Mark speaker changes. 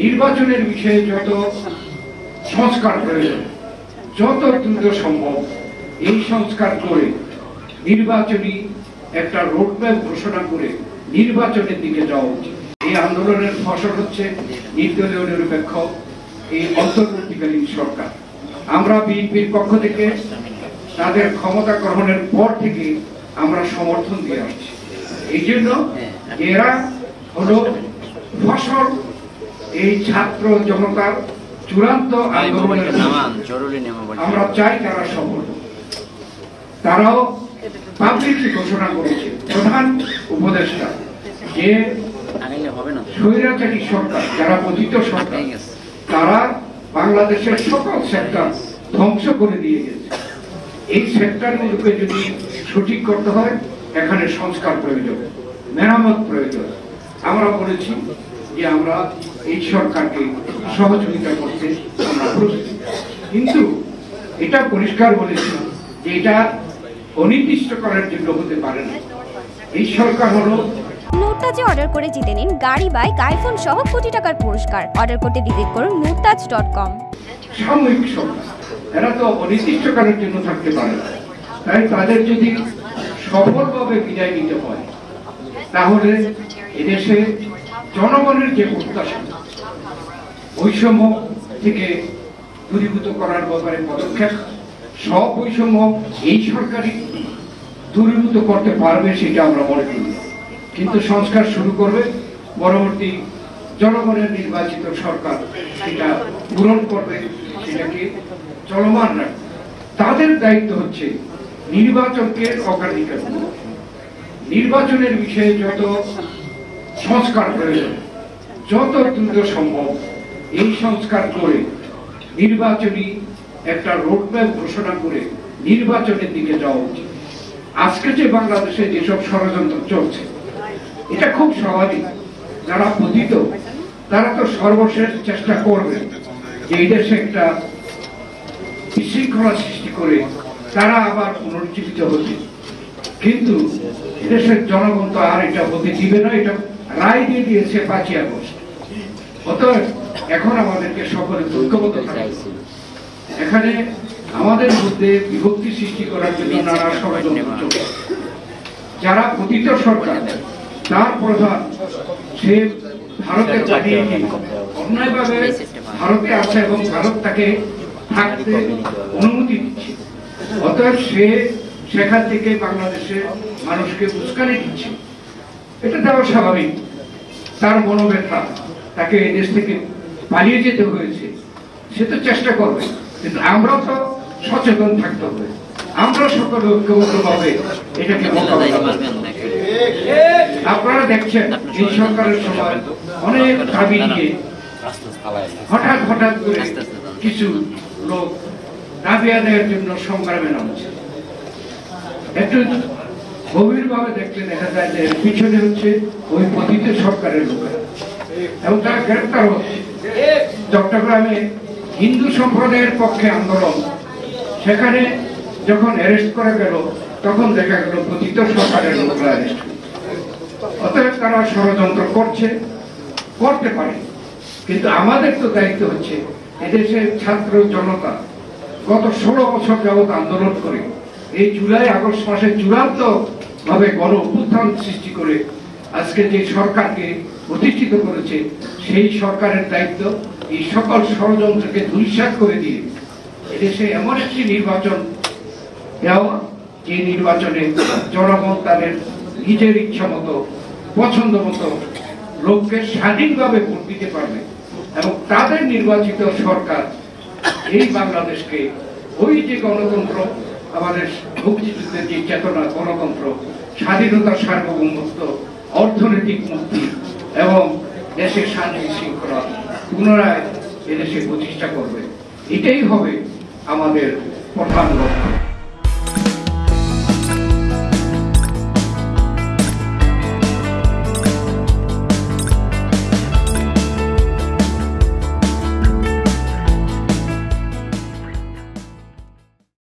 Speaker 1: নির্বাচনের বিষয়ে যত সংস্কার প্রয়োজন, যত দ্রুত সম্ভব এই সংস্কার করে নির্বাচনী একটা রোডম্যাপ ঘোষণা করে নির্বাচনের দিকে যাওয়া উচিত। এই আন্দোলনের ফসল হচ্ছে নির্দলীয় নিরপেক্ষ এই অন্তর্বর্তীকালীন সরকার। আমরা বিএনপির পক্ষ থেকে তাদের ক্ষমতা গ্রহণের পর থেকে আমরা সমর্থন দিয়ে আসছি। এই জন্য এরা হলো ফসল এই ছাত্র জনতার চূড়ান্ত আন্দোলনের। আমরা চাই তারা সফল। তারাও পাবলিকলি ঘোষণা করেছে প্রধান উপদেষ্টা যে স্বৈরাচারী সরকার, যারা পতিত সরকার, তারা বাংলাদেশের সকল সেক্টর ধ্বংস করে দিয়ে গেছে। এই সেক্টরগুলোকে যদি সঠিক করতে হয়, এখানে সংস্কার প্রয়োজন, মেরামত প্রয়োজন। আমরা বলেছি যে আমরা এই সরকারকে সহযোগিতা করতে আমরা প্রস্তুত, কিন্তু এটা পরিষ্কার বলেছি যে এটা অনির্দিষ্ট করার জন্য হতে পারে না। এই সরকার হলো
Speaker 2: নুরতাজে অর্ডার করে জিতে নিন গাড়ি, বাইক, আইফোন সহ কোটি টাকার পুরস্কার। অর্ডার করতে ভিজিট করুন nurtaj.com।
Speaker 1: সাময়িক সরকার, এরা তো অনির্দিষ্টকালের জন্য থাকতে পারে না। তাই তাদের যদি সফলভাবে বিদায় নিতে হয়, তাহলে এদেশে জনগণের যে প্রত্যাশা, বৈষম্য থেকে দূরীভূত করার ব্যাপারে পদক্ষেপ, সব বৈষম্য এই সরকারই দূরীভূত করতে পারবে সেটা আমরা মনে করি। কিন্তু সংস্কার শুরু করবে পরবর্তী জনগণের নির্বাচিত সরকার, সেটা পূরণ করবে, সেটাকে চলমান রাখবে। তাদের দায়িত্ব হচ্ছে নির্বাচনকে অগ্রাধিকার দেওয়া। নির্বাচনের বিষয়ে যত সংস্কার প্রয়োজন, যত দ্রুত সম্ভব এই সংস্কার করে নির্বাচনী একটা রোডম্যাপ ঘোষণা করে নির্বাচনের দিকে যাওয়া উচিত। আজকে যে বাংলাদেশে যেসব ষড়যন্ত্র চলছে, এটা খুব স্বাভাবিক। যারা পতিত তারা তো সর্বশেষ চেষ্টা করবে যে এই দেশে একটা বিশৃঙ্খলা সৃষ্টি করে তারা আবার পুনর্জীবিত হচ্ছে। কিন্তু দেশের জনগণ তো আর এটা হতে দিবে না। এটা রায় দিয়ে দিয়েছে 5ই আগস্ট। অতএব এখন আমাদেরকে সকলে ঐক্যবদ্ধ থাকতে হবে। এখানে আমাদের মধ্যে বিভক্তি সৃষ্টি করার জন্য নানা ষড়যন্ত্র চলছে। যারা পতিত সরকার, তার প্রধান সে ভারতে পাঠিয়ে অন্যায়ভাবে ভারতে আছে এবং ভারত তাকে থাকতে অনুমতি দিচ্ছে। অতএব সে সেখান থেকে বাংলাদেশের মানুষকে উস্কানি দিচ্ছে। এটা দেওয়া স্বাভাবিক। তার মনোব্যথা, তাকে দেশ থেকে পালিয়ে যেতে হয়েছে, সে তো চেষ্টা করবে। কিন্তু আমরাও তো সচেতন থাকতে হবে। আমরা সকলে ঐক্যবদ্ধভাবে এটাকে মোকাবিলা করব। আপনারা দেখছেন এই সরকারের সময় অনেক দাবি নিয়ে হঠাৎ হঠাৎ করে কিছু লোক দাবি আদায়ের জন্য সংগ্রামে নামছে। একটু গভীরভাবে দেখলে দেখা যায় যে পিছনে হচ্ছে ওই পতিত সরকারের লোকেরা, এবং তারা গ্রেপ্তার হচ্ছে। চট্টগ্রামে হিন্দু সম্প্রদায়ের পক্ষে আন্দোলন, সেখানে যখন অ্যারেস্ট করা গেল তখন দেখা গেল পতিত সরকারের লোকরা অ্যারেস্ট। অতএব তারা ষড়যন্ত্র করতে পারে, কিন্তু আমাদের তো দায়িত্ব হচ্ছে এদেশের ছাত্র জনতা গত 16 বছর যাবৎ আন্দোলন করে এই জুলাই আগস্ট মাসে চূড়ান্ত ভাবে গণ অভ্যুত্থান সৃষ্টি করে আজকে যে সরকারকে প্রতিষ্ঠিত করেছে, সেই সরকারের দায়িত্ব এই সকল ষড়যন্ত্রকে ধূলিসাৎ করে দিয়ে এদেশে এমন একটি নির্বাচন দেওয়া, যে নির্বাচনে জনগণ তাদের নিজের ইচ্ছা মতো, পছন্দ মতো লোককে স্বাধীনভাবে ভোট দিতে পারবে, এবং তাদের নির্বাচিত সরকার এই বাংলাদেশকে ওই যে গণতন্ত্র, আমাদের মুক্তিযুদ্ধের যে চেতনা, গণতন্ত্র, স্বাধীনতার সার্বভৌমত্ব, অর্থনৈতিক মুক্তি এবং দেশের শান্তি শৃঙ্খলা পুনরায় এদেশে প্রতিষ্ঠা করবে। এটাই হবে আমাদের প্রধান লক্ষ্য।